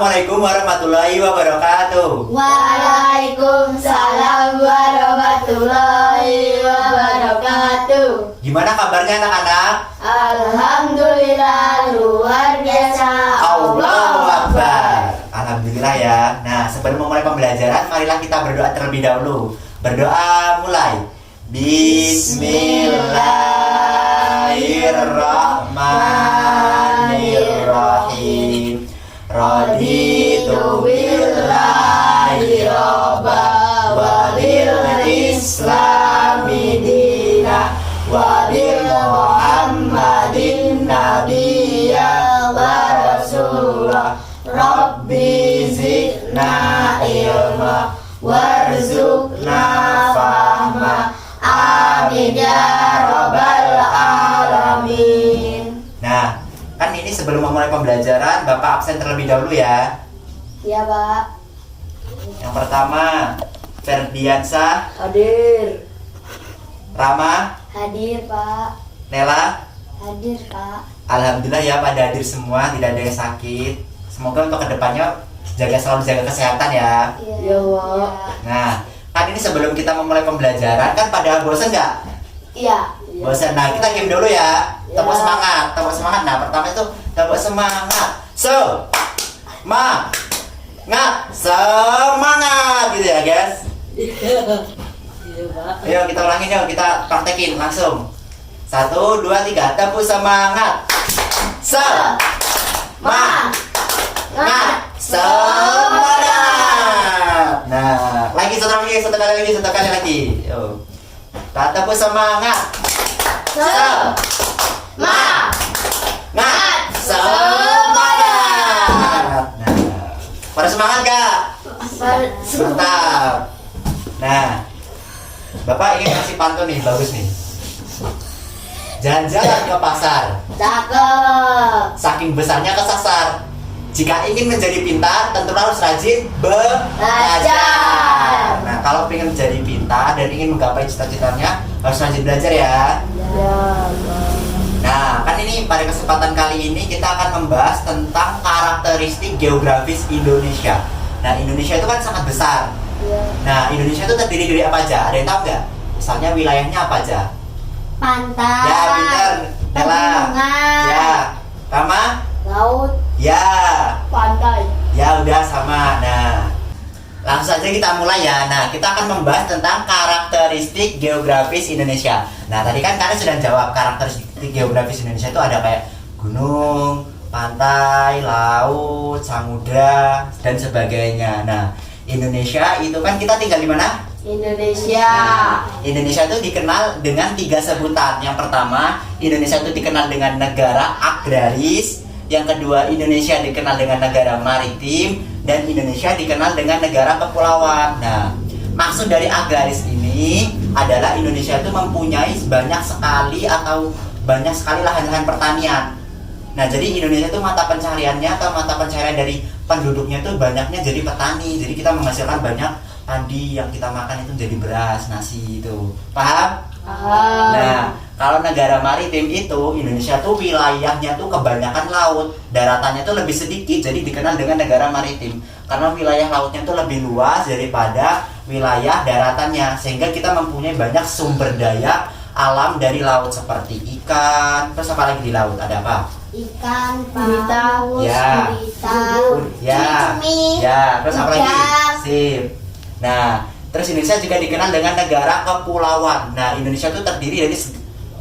Assalamualaikum warahmatullahi wabarakatuh. Waalaikumsalam warahmatullahi wabarakatuh. Gimana kabarnya anak-anak? Alhamdulillah luar biasa. Allahu Akbar. Alhamdulillah ya. Nah, sebelum memulai pembelajaran, marilah kita berdoa terlebih dahulu. Berdoa mulai. Bismillahirrahmanirrahim. Raditu billahi robba wa bil islami dina wa bi muhammadin nabiyya wa rasulah. Rabbi zidna ilma warzuqna fahma. Amin ya rabbal alamin. Nah, kan ini sebelum memulai pembelajaran, Bapak absen terlebih dahulu ya. Ya, Pak. Yang pertama, Ferdiansah, Hadir. Rama, Hadir, Pak. Nela. Hadir, Pak. Alhamdulillah ya pada hadir semua, tidak ada yang sakit. Semoga untuk kedepannya selalu jaga kesehatan ya. Iya, Pak. Nah, kan ini sebelum kita memulai pembelajaran, kan pada bosan nggak? Iya. Bosan. Nah, kita game dulu ya. Tepuk Ya. semangat, tepuk semangat. Nah, pertama itu tepuk semangat. Semangat gitu ya, guys. Ayo kita ulangin yuk, kita praktekin langsung. 1, 2, 3, tepuk semangat. Semangat. Nah, lagi satu kali lagi. Yuk. Tepuk semangat. Semangat. Nah, pada semangat gak? Mantap. Nah, Bapak ingin kasih pantun nih, bagus nih. Jalan-jalan ke pasar, Cakep. saking besarnya kesasar. Jika ingin menjadi pintar, tentu harus rajin belajar. Nah, kalau ingin menjadi pintar dan ingin menggapai cita-citanya, harus rajin belajar ya. Ya, Nah, kan ini pada kesempatan kali ini kita akan membahas tentang karakteristik geografis Indonesia. Nah, Indonesia itu kan sangat besar. Ya. Nah, Indonesia itu terdiri dari apa aja? Ada yang tahu nggak? Misalnya wilayahnya apa aja? Pantai. Ya, pintar. Nela. Pegunungan. Ya. Rama? Laut. Ya. Pantai. Ya, udah sama. Nah, langsung saja kita mulai ya. Nah, kita akan membahas tentang karakteristik geografis Indonesia. Nah, tadi kan kalian sudah jawab karakteristik geografis Indonesia itu ada kayak gunung, pantai, laut, samudra, dan sebagainya. Nah, Indonesia itu kan kita tinggal di mana? Indonesia. Indonesia itu dikenal dengan 3 sebutan. Yang pertama, Indonesia itu dikenal dengan negara agraris. Yang kedua, Indonesia dikenal dengan negara maritim. Dan Indonesia dikenal dengan negara kepulauan. Nah, maksud dari agraris ini adalah Indonesia itu mempunyai banyak sekali lahan-lahan pertanian. Nah, jadi Indonesia itu mata pencahariannya atau mata pencaharian dari penduduknya itu banyaknya jadi petani. Jadi kita menghasilkan banyak padi yang kita makan itu jadi beras, nasi itu. Paham? Nah, kalau negara maritim itu Indonesia tuh wilayahnya tuh kebanyakan laut, daratannya tuh lebih sedikit, jadi dikenal dengan negara maritim. Karena wilayah lautnya tuh lebih luas daripada wilayah daratannya, sehingga kita mempunyai banyak sumber daya alam dari laut seperti ikan. Terus apa lagi di laut? Ada apa? Ikan, Gurita. paus, Ya. gurita, Ya. cumi, Ya, terus apa lagi? udang. Sip. Nah, terus Indonesia juga dikenal dengan negara kepulauan. Nah, Indonesia itu terdiri dari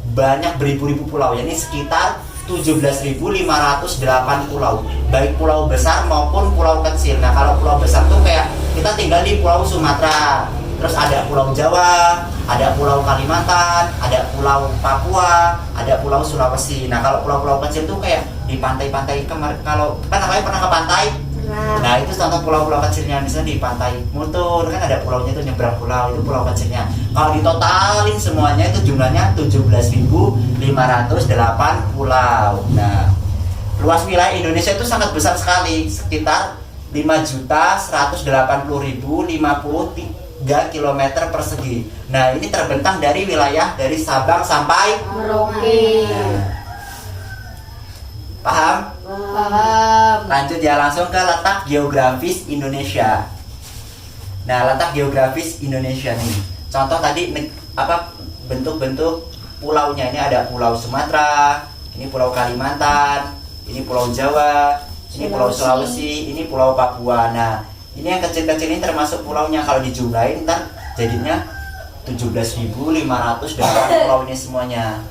banyak beribu-ribu pulau, yakni sekitar 17.508 pulau, baik pulau besar maupun pulau kecil. Nah, kalau pulau besar tuh kayak kita tinggal di Pulau Sumatera, terus ada Pulau Jawa, ada Pulau Kalimantan, ada Pulau Papua, ada Pulau Sulawesi. Nah, kalau pulau-pulau kecil tuh kayak di pantai-pantai kalau kan namanya pernah ke pantai? Nah, itu contoh pulau-pulau kecilnya. Misalnya di pantai Mutur kan ada pulaunya itu nyebrang pulau, itu pulau kecilnya. Kalau ditotalin semuanya itu jumlahnya 17.508 pulau. Nah, luas wilayah Indonesia itu sangat besar sekali, sekitar 5.180.053 km persegi. Nah, ini terbentang dari wilayah dari Sabang sampai Merauke. Paham? Paham. Lanjut ya, langsung ke letak geografis Indonesia. Nah, letak geografis Indonesia nih. Contoh tadi bentuk-bentuk pulaunya. Ini ada Pulau Sumatera, ini Pulau Kalimantan, ini Pulau Jawa, ini Pulau Sulawesi, ini Pulau Papua. Nah, ini yang kecil-kecil ini termasuk pulaunya. Kalau dijumlahin ntar jadinya 17.500 dengan pulau ini semuanya.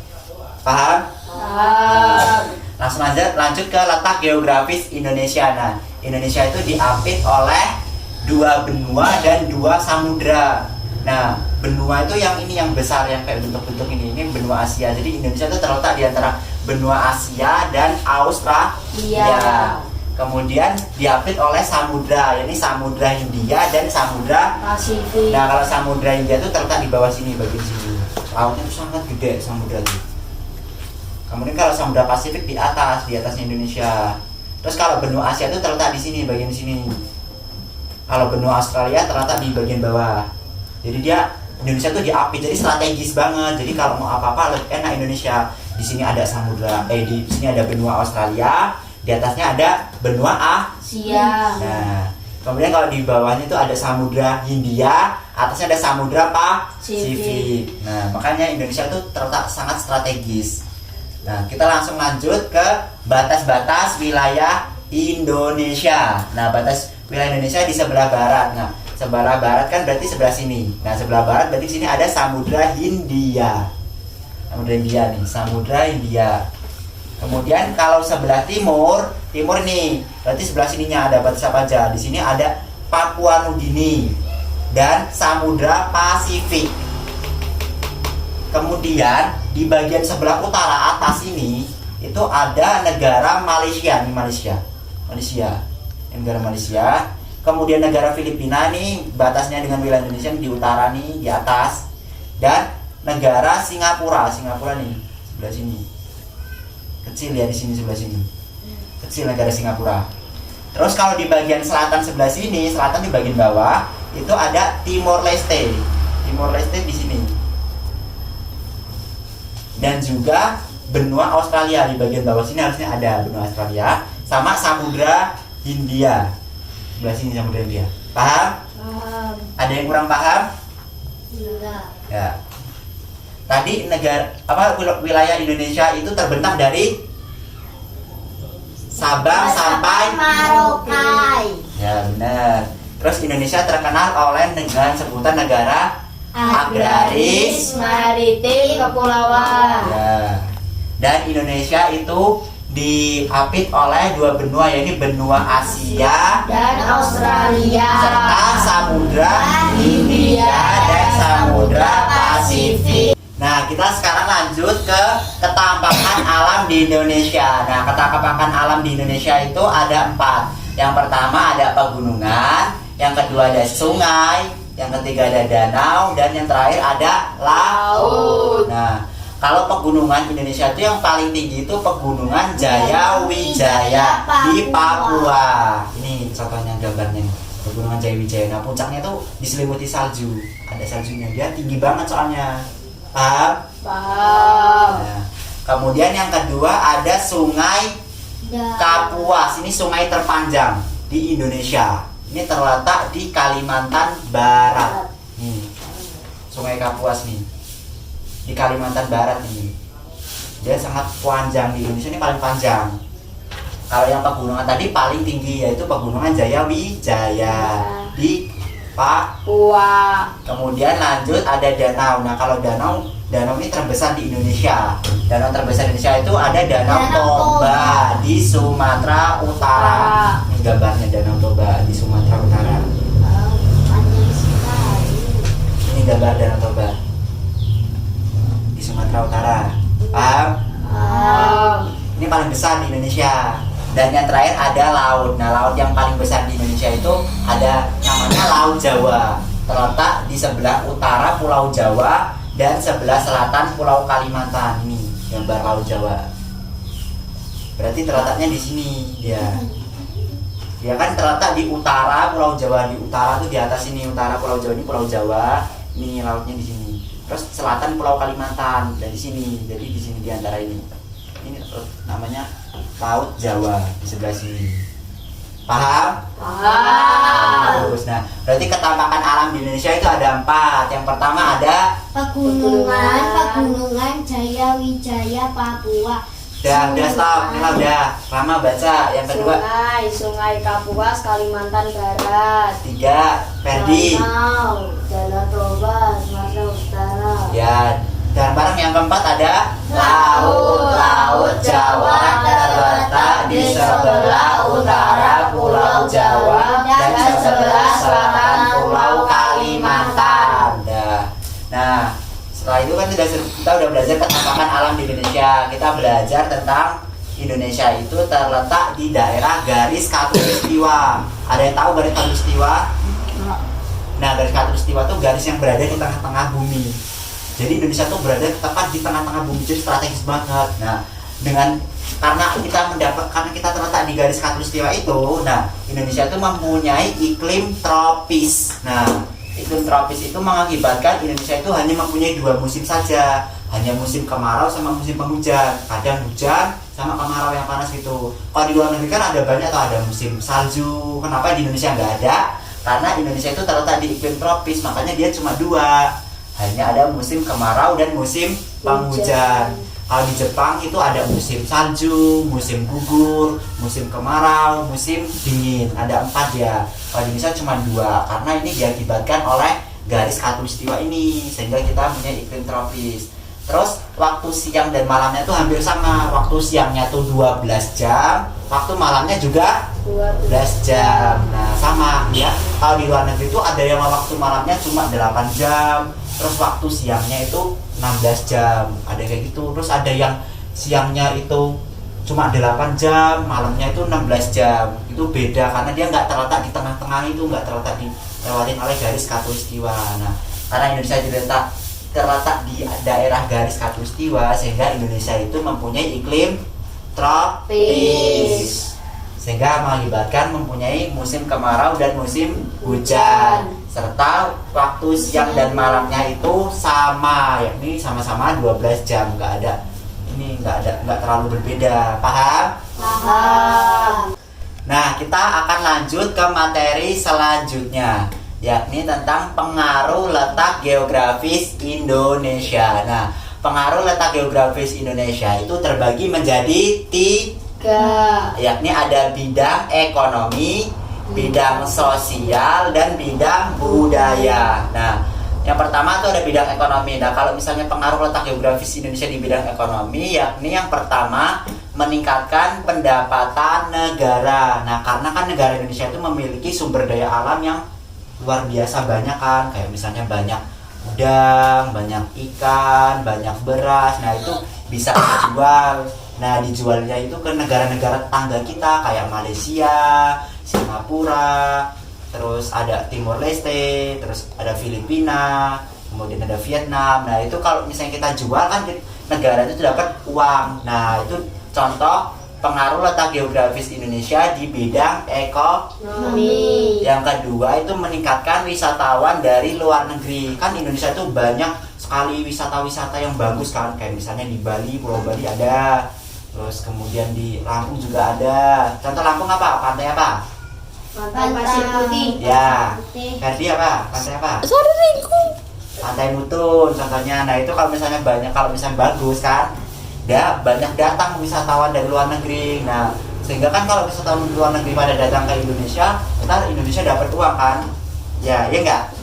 Paham? Paham. Langsung aja lanjut ke letak geografis Indonesia. Nah, Indonesia itu diapit oleh 2 benua dan 2 samudra. Nah, benua itu yang ini yang besar yang kayak bentuk-bentuk ini benua Asia. Jadi Indonesia itu terletak di antara benua Asia dan Australia. Iya. Kemudian diapit oleh samudra, yakni Samudra Hindia dan Samudra Pasifik. Nah, kalau Samudra Hindia itu terletak di bawah sini, bagian sini. Lautnya itu sangat gede samudra itu. Kemudian kalau Samudra Pasifik di atasnya Indonesia. Terus kalau benua Asia itu terletak di sini, bagian sini. Kalau benua Australia terletak di bagian bawah. Jadi Indonesia tuh diapit, jadi strategis banget. Jadi kalau mau apa-apa lebih enak Indonesia. Di sini ada di sini ada benua Australia, di atasnya ada benua Asia. Nah, kemudian kalau di bawahnya itu ada Samudra Hindia, atasnya ada Samudra Pasifik. Nah, makanya Indonesia itu terletak sangat strategis. Nah, kita langsung lanjut ke batas-batas wilayah Indonesia. Nah, batas wilayah Indonesia di sebelah barat. Nah, sebelah barat kan berarti sebelah sini. Nah, sebelah barat berarti sini ada Samudra Hindia. Samudra Hindia nih, Samudra Hindia. Kemudian kalau sebelah timur nih, berarti sebelah sininya ada batas apa aja? Di sini ada Papua Nugini dan Samudra Pasifik. Kemudian di bagian sebelah utara atas ini itu ada negara Malaysia nih, Malaysia. Negara Malaysia. Kemudian negara Filipina nih batasnya dengan wilayah Indonesia di utara nih di atas. Dan negara Singapura nih sebelah sini. Kecil ya di sini sebelah sini. Kecil negara Singapura. Terus kalau di bagian selatan sebelah sini, selatan di bagian bawah itu ada Timor Leste. Timor Leste di sini. Dan juga benua Australia di bagian bawah sini harusnya ada benua Australia sama Samudra Hindia. Sebelah sini Samudra Hindia. Paham? Paham. Ada yang kurang paham? Enggak. Ya. Tadi wilayah Indonesia itu terbentang dari Sabang sampai Merauke. Ya, benar. Terus Indonesia terkenal dengan sebutan negara agraris, maritim, kepulauan. ya. Dan Indonesia itu diapit oleh 2 benua, yaitu benua Asia Dan Australia. serta Samudra Hindia dan Samudra Pasifik. Nah, kita sekarang lanjut ke ketampanan alam di Indonesia. Nah, ketampanan alam di Indonesia itu ada 4. Yang pertama ada pegunungan, yang kedua ada sungai, yang ketiga ada danau, dan yang terakhir ada laut. Nah, kalau pegunungan Indonesia itu yang paling tinggi itu pegunungan Jayawijaya di Papua. Ini contohnya gambarnya. Pegunungan Jayawijaya. Nah, puncaknya itu diselimuti salju. Ada saljunya. Dia tinggi banget soalnya. Paham? Paham. Nah, kemudian yang kedua ada Sungai Kapuas. Ini sungai terpanjang di Indonesia. Ini terletak di Kalimantan Barat. Nih, Sungai Kapuas nih di Kalimantan Barat ini. Dia sangat panjang di Indonesia, ini paling panjang. Kalau yang pegunungan tadi paling tinggi yaitu pegunungan Jayawijaya di Papua. Kemudian lanjut ada danau. Nah, kalau danau ini terbesar di Indonesia. Danau terbesar di Indonesia itu ada Danau Toba di Sumatera Utara. Ini gambarnya Danau Toba di Sumatera Utara. Panjang sekali. Ini gambar Danau Toba di Sumatera Utara. Paham? Paham. Ini paling besar di Indonesia. Dan yang terakhir ada laut. Nah, laut yang paling besar di Indonesia itu ada namanya Laut Jawa. Terletak di sebelah utara Pulau Jawa dan sebelah selatan Pulau Kalimantan. Ini gambar Laut Jawa. Berarti terletaknya di sini dia. Dia kan terletak di utara Pulau Jawa. Di utara tuh di atas ini, utara Pulau Jawa ini Pulau Jawa. Ini lautnya di sini. Terus selatan Pulau Kalimantan dari sini. Jadi di sini di antara ini. Ini ini namanya Laut Jawa di sebelah sini. Paham? Paham. Bagus. Nah, berarti ketampakan alam di Indonesia itu ada 4. Yang pertama ada Pegunungan Jaya Wijaya Papua. udah stop, ini udah. Rama baca. Yang kedua, Sungai Kapuas, Kalimantan Barat. 3, Ferdi. Danau, Danau Toba, Sumatera Utara. Ya, dan barang yang keempat ada Laut Jawa terletak di sebelah utara Pulau Jawa dan sebelah selatan Pulau Kalimantan. Nah, setelah itu kan kita udah belajar ketampakan alam di Indonesia. Kita belajar tentang Indonesia itu terletak di daerah garis khatulistiwa. Ada yang tahu garis khatulistiwa? Nah, garis khatulistiwa itu garis yang berada di tengah-tengah bumi. Jadi Indonesia tuh berada tepat di tengah-tengah bumi, jadi strategis banget. Nah, karena kita terletak di garis khatulistiwa itu, nah Indonesia itu mempunyai iklim tropis. Nah, iklim tropis itu mengakibatkan Indonesia itu hanya mempunyai 2 musim saja, hanya musim kemarau sama musim penghujan. Kadang hujan sama kemarau yang panas gitu. Kalau di luar negeri kan ada banyak, atau ada musim salju. Kenapa di Indonesia nggak ada? Karena Indonesia itu terletak di iklim tropis, makanya dia cuma 2. Hanya ada musim kemarau dan musim penghujan. Kalau di Jepang itu ada musim salju, musim gugur, musim kemarau, musim dingin. Ada 4 ya. Kalau di Indonesia cuma 2, karena ini diakibatkan oleh garis khatulistiwa ini, sehingga kita punya iklim tropis. Terus waktu siang dan malamnya itu hampir sama. Waktu siangnya tuh 12 jam, waktu malamnya juga 12 jam. Nah, sama ya. Kalau di luar negeri itu ada yang waktu malamnya cuma 8 jam. Terus waktu siangnya itu 16 jam, ada kayak gitu. Terus ada yang siangnya itu cuma 8 jam, malamnya itu 16 jam. Itu beda karena dia nggak terletak di tengah-tengah, itu nggak terletak dilewatin oleh garis khatulistiwa. Nah, karena Indonesia terletak di daerah garis khatulistiwa, sehingga Indonesia itu mempunyai iklim tropis, sehingga mengakibatkan mempunyai musim kemarau dan musim hujan, serta waktu siang dan malamnya itu sama, yakni sama-sama 12 jam, nggak terlalu berbeda. Paham? Paham. Nah, kita akan lanjut ke materi selanjutnya, yakni tentang pengaruh letak geografis Indonesia. Nah, pengaruh letak geografis Indonesia itu terbagi menjadi 3, yakni ada bidang ekonomi, bidang sosial, dan bidang budaya. Nah, yang pertama itu ada bidang ekonomi. Nah, kalau misalnya pengaruh letak geografis Indonesia di bidang ekonomi, yakni yang pertama meningkatkan pendapatan negara. Nah, karena kan negara Indonesia itu memiliki sumber daya alam yang luar biasa banyak kan, kayak misalnya banyak udang, banyak ikan, banyak beras. Nah, itu bisa dijual. Nah, dijualnya itu ke negara-negara tetangga kita kayak Malaysia, Singapura, terus ada Timor Leste, terus ada Filipina, kemudian ada Vietnam. Nah, itu kalau misalnya kita jual kan negara itu dapat uang. Nah, itu contoh pengaruh letak geografis Indonesia di bidang ekonomi. Yang kedua itu meningkatkan wisatawan dari luar negeri. Kan Indonesia itu banyak sekali wisata-wisata yang bagus kan, kayak misalnya di Bali, Pulau Bali ada. Terus kemudian di Lampung juga ada. Contoh Lampung apa? Pantai apa? Pantai Pasir Putih. Ya. Ferdi apa? Pantai apa? Pantai Mutun contohnya. Nah, itu kalau misalnya bagus kan, ya banyak datang wisatawan dari luar negeri. Nah, sehingga kan kalau wisatawan luar negeri pada datang ke Indonesia, ntar Indonesia dapat uang kan? Ya enggak?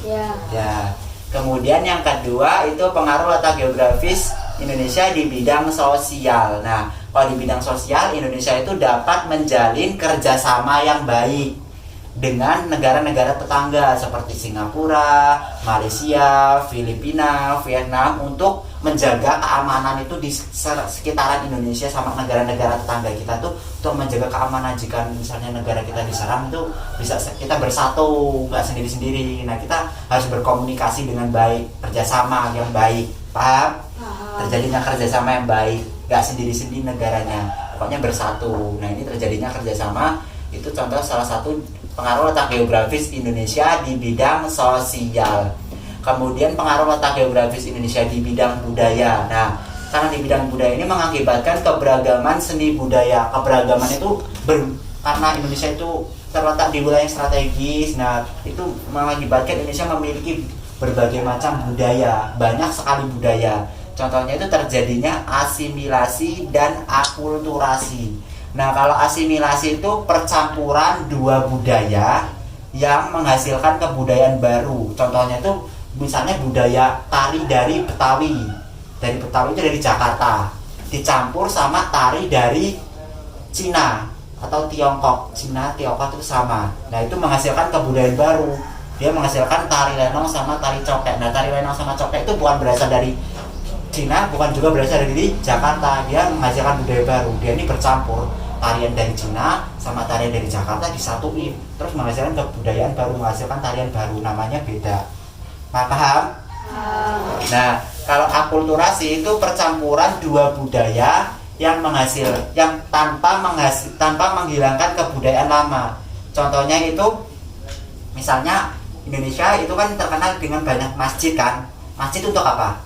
Ya. Kemudian yang kedua itu pengaruh letak geografis Indonesia di bidang sosial. Nah, kalau di bidang sosial, Indonesia itu dapat menjalin kerjasama yang baik dengan negara-negara tetangga seperti Singapura, Malaysia, Filipina, Vietnam, untuk menjaga keamanan itu di sekitaran Indonesia sama negara-negara tetangga kita tuh, untuk menjaga keamanan. Jika misalnya negara kita diserang, itu bisa kita bersatu, nggak sendiri-sendiri. Nah, kita harus berkomunikasi dengan baik, kerjasama yang baik. Paham? Terjadinya kerjasama yang baik, nggak sendiri-sendiri negaranya, pokoknya bersatu. Nah, ini terjadinya kerjasama, itu contoh salah satu pengaruh letak geografis Indonesia di bidang sosial. Kemudian pengaruh letak geografis Indonesia di bidang budaya. Nah, karena di bidang budaya ini mengakibatkan keberagaman seni budaya. Keberagaman itu karena Indonesia itu terletak di wilayah yang strategis, nah itu mengakibatkan Indonesia memiliki berbagai macam budaya, banyak sekali budaya. Contohnya itu terjadinya asimilasi dan akulturasi. Nah, kalau asimilasi itu percampuran dua budaya yang menghasilkan kebudayaan baru. Contohnya itu misalnya budaya tari dari Betawi. Dari Betawi itu dari Jakarta, dicampur sama tari dari Cina atau Tiongkok. Cina, Tiongkok itu sama. Nah, itu menghasilkan kebudayaan baru. Dia menghasilkan tari lenong sama tari cokek. Nah, tari lenong sama cokek itu bukan berasal dari Cina, bukan juga berasal dari Jakarta. Dia menghasilkan budaya baru. Dia ini bercampur, tarian dari Cina sama tarian dari Jakarta disatuin, terus menghasilkan kebudayaan baru, menghasilkan tarian baru, namanya beda. Paham? Nah, kalau akulturasi itu percampuran dua budaya yang tanpa menghilangkan kebudayaan lama. Contohnya itu misalnya Indonesia itu kan terkenal dengan banyak masjid kan. Masjid untuk apa?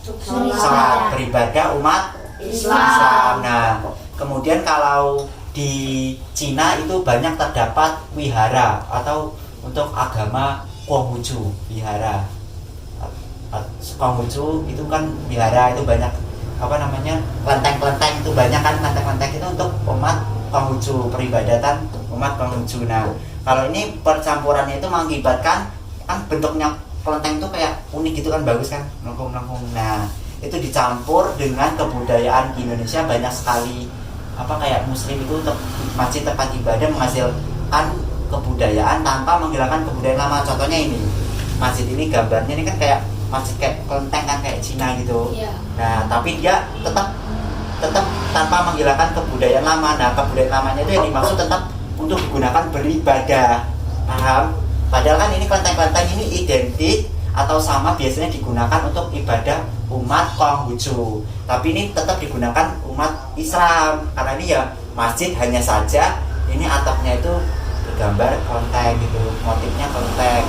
Sholat, beribadah umat Islam. Nah, kemudian kalau di Cina itu banyak terdapat wihara atau untuk agama Konghucu, wihara. Konghucu itu kan wihara, itu banyak kelenteng-kelenteng itu banyak kan, kelenteng-kelenteng itu untuk umat Konghucu, peribadatan umat Konghucu. Nah, kalau ini percampurannya itu mengakibatkan kan bentuknya kelenteng itu kayak unik gitu kan, bagus kan, melengkung-melengkung. Nah, itu dicampur dengan kebudayaan di Indonesia banyak sekali kayak muslim itu masjid tempat ibadah menghasilkan kebudayaan tanpa menghilangkan kebudayaan lama. Contohnya ini masjid ini, gambarnya ini kan kayak masjid kayak kelenteng kan, kayak Cina gitu. Nah, tapi dia tetap tanpa menghilangkan kebudayaan lama. Nah, kebudayaan lamanya itu yang dimaksud tetap untuk digunakan beribadah. Paham? Padahal kan ini kelenteng-kelenteng ini identik atau sama biasanya digunakan untuk ibadah umat Konghucu, tapi ini tetap digunakan umat Islam karena ini ya masjid, hanya saja ini atapnya itu bergambar kelenteng gitu, motifnya kelenteng.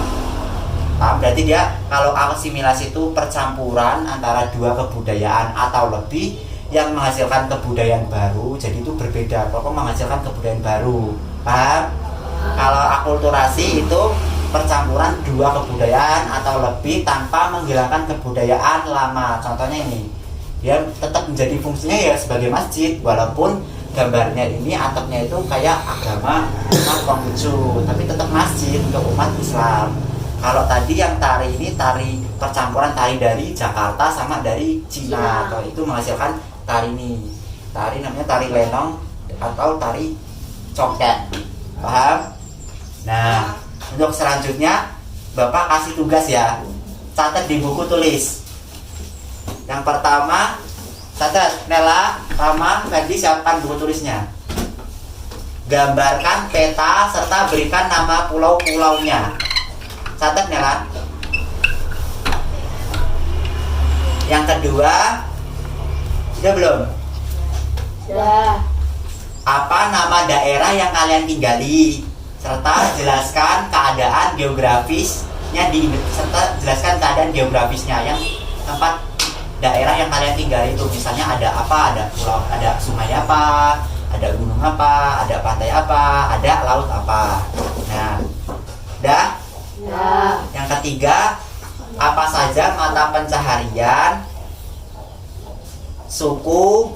Paham? Berarti dia kalau asimilasi itu percampuran antara dua kebudayaan atau lebih yang menghasilkan kebudayaan baru, jadi itu berbeda, pokoknya menghasilkan kebudayaan baru. Paham? Kalau akulturasi itu percampuran dua kebudayaan atau lebih tanpa menghilangkan kebudayaan lama. Contohnya ini, dia tetap menjadi fungsinya ya sebagai masjid, walaupun gambarnya ini atapnya itu kayak agama umat Konghucu, tapi tetap masjid untuk umat Islam. Kalau tadi yang tari ini tari percampuran tari dari Jakarta sama dari Cina, atau itu menghasilkan tari ini. Tari namanya tari lenong atau tari cokek. Paham? Nah, untuk selanjutnya Bapak kasih tugas ya. Catat di buku tulis. Yang pertama, catat Nela, Rama, Fedi, siapkan buku tulisnya. Gambarkan peta serta berikan nama pulau-pulaunya. Catat Nela. Yang kedua, sudah belum? Sudah. Apa nama daerah yang kalian tinggali? Serta jelaskan keadaan geografisnya yang tempat daerah yang kalian tinggali itu. Misalnya ada apa? Ada pulau, ada sungai apa? Ada gunung apa? Ada pantai apa? Ada laut apa? Nah, udah? Ya. Yang ketiga, apa saja mata pencaharian, suku,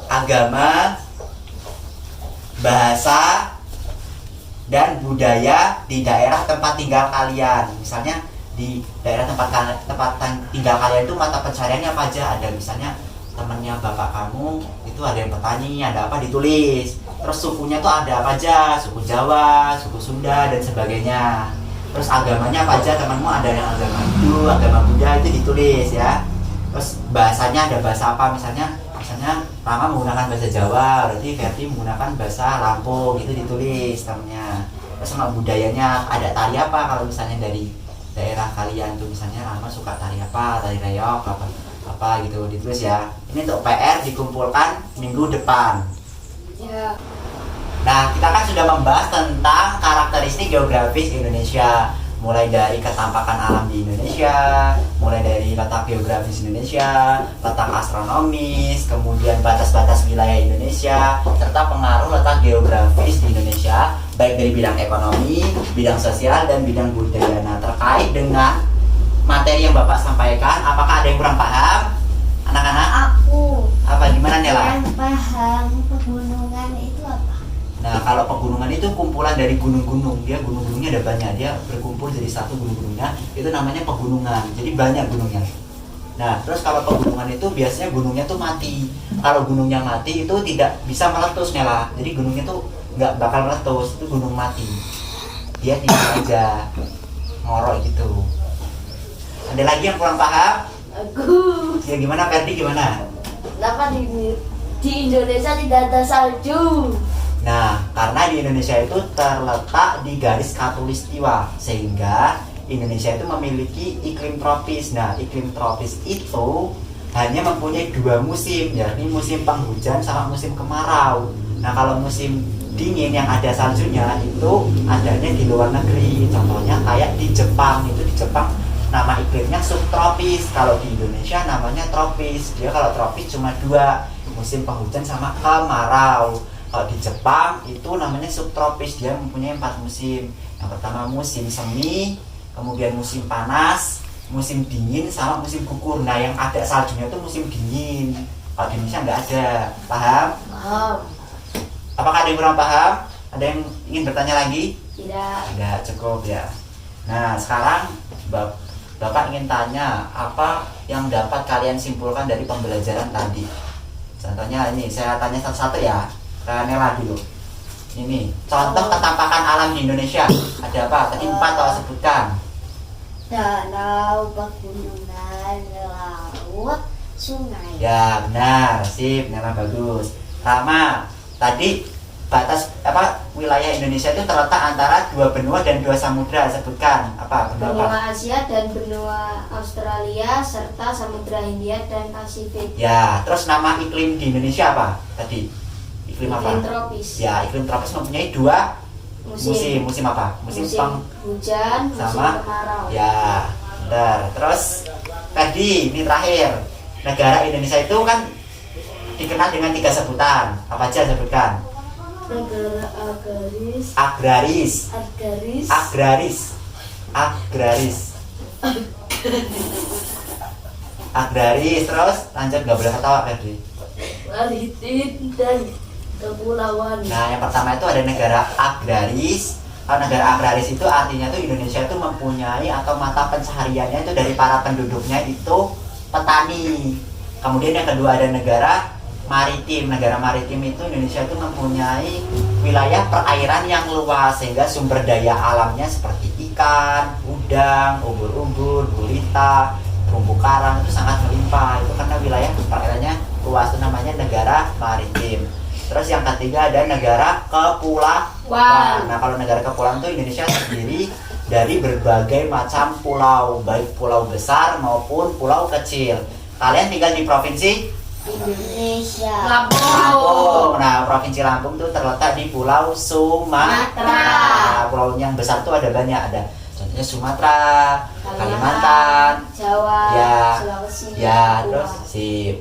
agama, bahasa, dan budaya di daerah tempat tinggal kalian. Misalnya di daerah tempat tinggal kalian itu mata pencahariannya apa aja? Ada misalnya temannya bapak kamu itu ada yang petani, ada apa, ditulis. Terus sukunya tuh ada apa aja? Suku Jawa, suku Sunda, dan sebagainya. Terus agamanya apa aja? Temanmu ada yang agama Hindu, agama Buddha, itu ditulis ya. Terus bahasanya ada bahasa apa? Misalnya Rama menggunakan bahasa Jawa, berarti Ferdi menggunakan bahasa Lampung, itu ditulis namanya. Terus sama budayanya, ada tari apa kalau misalnya dari daerah kalian tuh, misalnya Rama suka tari apa, tari reok apa gitu, ditulis ya. Ini untuk PR dikumpulkan minggu depan. Ya. Nah, kita kan sudah membahas tentang karakteristik geografis Indonesia, mulai dari ketampakan alam di Indonesia, mulai dari letak geografis Indonesia, letak astronomis, kemudian batas-batas wilayah Indonesia, serta pengaruh letak geografis di Indonesia, baik dari bidang ekonomi, bidang sosial, dan bidang budaya. Nah, terkait dengan materi yang Bapak sampaikan, apakah ada yang kurang paham? Anak-anak, Aku apa gimana Nela? yang paham pegunungan itu apa? Nah, kalau pegunungan itu kumpulan dari gunung-gunung. Dia gunung-gunungnya ada banyak. Dia berkumpul jadi satu gunung-gunungnya. Itu namanya pegunungan. Jadi banyak gunungnya. Nah, terus kalau pegunungan itu biasanya gunungnya tuh mati. Kalau gunungnya mati itu tidak bisa meletus, Nela. Jadi gunungnya tuh nggak bakal meletus. Itu gunung mati. Dia tinggal aja ngorok gitu. Ada lagi yang kurang paham? Aku Ya gimana, Ferdi gimana? kenapa di Indonesia tidak ada salju? Nah, karena di Indonesia itu terletak di garis khatulistiwa, sehingga Indonesia itu memiliki iklim tropis. Nah, iklim tropis itu hanya mempunyai dua musim, yakni musim penghujan sama musim kemarau. Nah, kalau musim dingin yang ada saljunya itu adanya di luar negeri. Contohnya kayak di Jepang. Itu di Jepang nama iklimnya subtropis. Kalau di Indonesia namanya tropis. Dia kalau tropis cuma dua, musim penghujan sama kemarau. Kalau di Jepang itu namanya subtropis, dia mempunyai 4 musim. Yang pertama musim semi, kemudian musim panas, musim dingin, sama musim gugur. Nah, yang ada saljunya itu musim dingin. Kalau di Indonesia nggak ada. Paham? Paham. Apakah ada yang kurang paham? Ada yang ingin bertanya lagi? Tidak. Tidak, cukup ya. Nah, sekarang Bapak ingin tanya apa yang dapat kalian simpulkan dari pembelajaran tadi. Contohnya ini, saya tanya satu-satu ya. Nela dulu. Ini contoh ketampakan alam di Indonesia. Ada apa? Tadi 4 kalau sebutkan. Danau, pegunungan, laut, sungai. Ya benar, sip, Nela bagus. Rama, tadi batas wilayah Indonesia itu terletak antara 2 benua dan 2 samudra. Sebutkan apa? Benua apa? Benua Asia dan benua Australia serta Samudra Hindia dan Pasifik. Ya, terus nama iklim di Indonesia apa? Tadi iklim apa? Iklim tropis. Ya, iklim tropis mempunyai 2 Musim. musim apa? Musim Hujan, musim sama kemarau. ya, benar. Terus tadi ini terakhir, negara Indonesia itu kan dikenal dengan 3 sebutan. Apa aja sebutkan? Negara agraris, Agraris, agraris, agraris, agraris, agraris. Terus lanjut, nggak boleh ketawa, Ferdi. maritim, dan kepulauan. Nah, yang pertama itu ada negara agraris. Kalau negara agraris itu artinya tuh Indonesia itu mempunyai atau mata pencahariannya itu dari para penduduknya itu petani. Kemudian yang kedua ada negara maritim. Negara maritim itu Indonesia itu mempunyai wilayah perairan yang luas sehingga sumber daya alamnya seperti ikan, udang, ubur-ubur, gurita, terumbu karang itu sangat melimpah. Itu karena wilayah perairannya luas, itu namanya negara maritim. Terus yang ketiga ada negara kepulauan. Nah, kalau negara kepulauan itu Indonesia terdiri dari berbagai macam pulau, baik pulau besar maupun pulau kecil. Kalian tinggal di provinsi Indonesia. Lampung. Nah, provinsi Lampung itu terletak di Pulau Sumatera. Nah, pulau yang besar itu ada banyak, ada contohnya Sumatera, Kalimantan, Jawa, ya, Sulawesi. ya, Papua.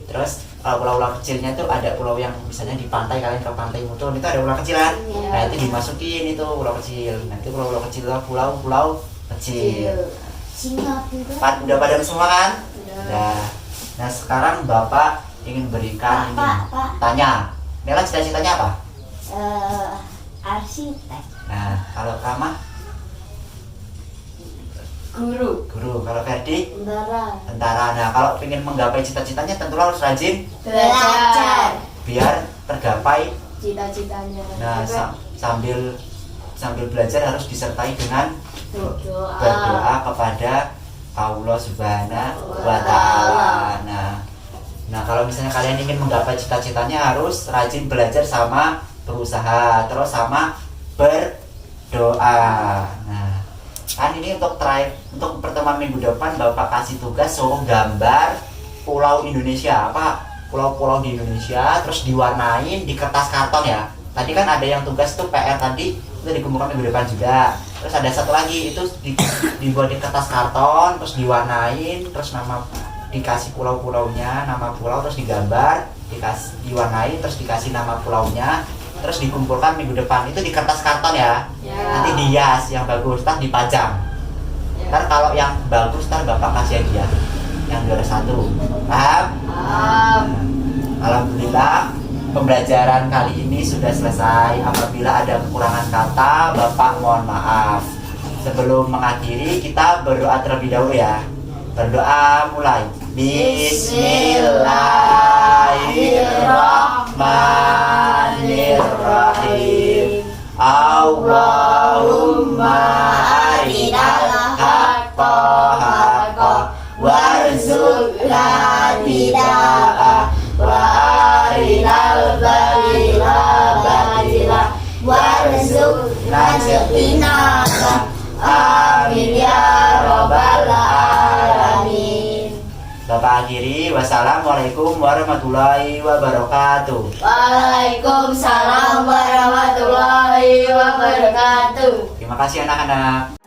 terus kalau pulau-pulau kecilnya tuh ada pulau yang misalnya di pantai, kalian ke pantai Mutun itu ada pulau kecil kan? Iya. Nah, itu dimasukin itu pulau kecil. Nah, itu pulau-pulau kecil itu pulau kecil. Singapura. Udah pada semua kan? Udah. Nah, sekarang Bapak ingin berikan Pak. tanya. Nela cita-citanya apa? Arsitek. Nah, kalau Rama Guru. guru, kalau Ferdi Tentara. tentara. Nah, kalau ingin menggapai cita-citanya tentu harus rajin Belajar. biar tergapai. Cita-citanya. Nah, sambil belajar harus disertai dengan Doa. berdoa kepada Allah Subhanahu wa Ta'ala. Nah, kalau misalnya kalian ingin menggapai cita-citanya harus rajin belajar sama berusaha, terus sama berdoa. Nah, kan ini untuk pertemuan minggu depan Bapak kasih tugas suruh gambar pulau Indonesia, pulau-pulau di Indonesia, terus diwarnain di kertas karton ya. Tadi kan ada yang tugas tuh PR tadi itu dikumpulkan minggu depan juga. Terus ada satu lagi itu dibuat di kertas karton, terus diwarnain, terus dikasih pulau-pulaunya, nama pulau, terus digambar, diwarnain, terus dikasih nama pulaunya, terus dikumpulkan minggu depan. Itu di kertas karton ya. Nanti dihias yang bagus, ntar dipajang. Ntar kalau yang bagus, ntar bapak kasih dia yang juara 1. Paham? Alhamdulillah pembelajaran kali ini sudah selesai. Apabila ada kekurangan kata, bapak mohon maaf. Sebelum mengakhiri, kita berdoa terlebih dahulu ya. Berdoa mulai. Bismillahirrahmanirrahim. Allahumma arinal haqqa haqqa warzuqna tiba'a wa arinal batila batila warzuqna ijtinaba. Amin ya rabbal alamin. Bapak akhiri, wassalamualaikum warahmatullahi wabarakatuh. Waalaikumsalam warahmatullahi wabarakatuh. Terima kasih anak-anak.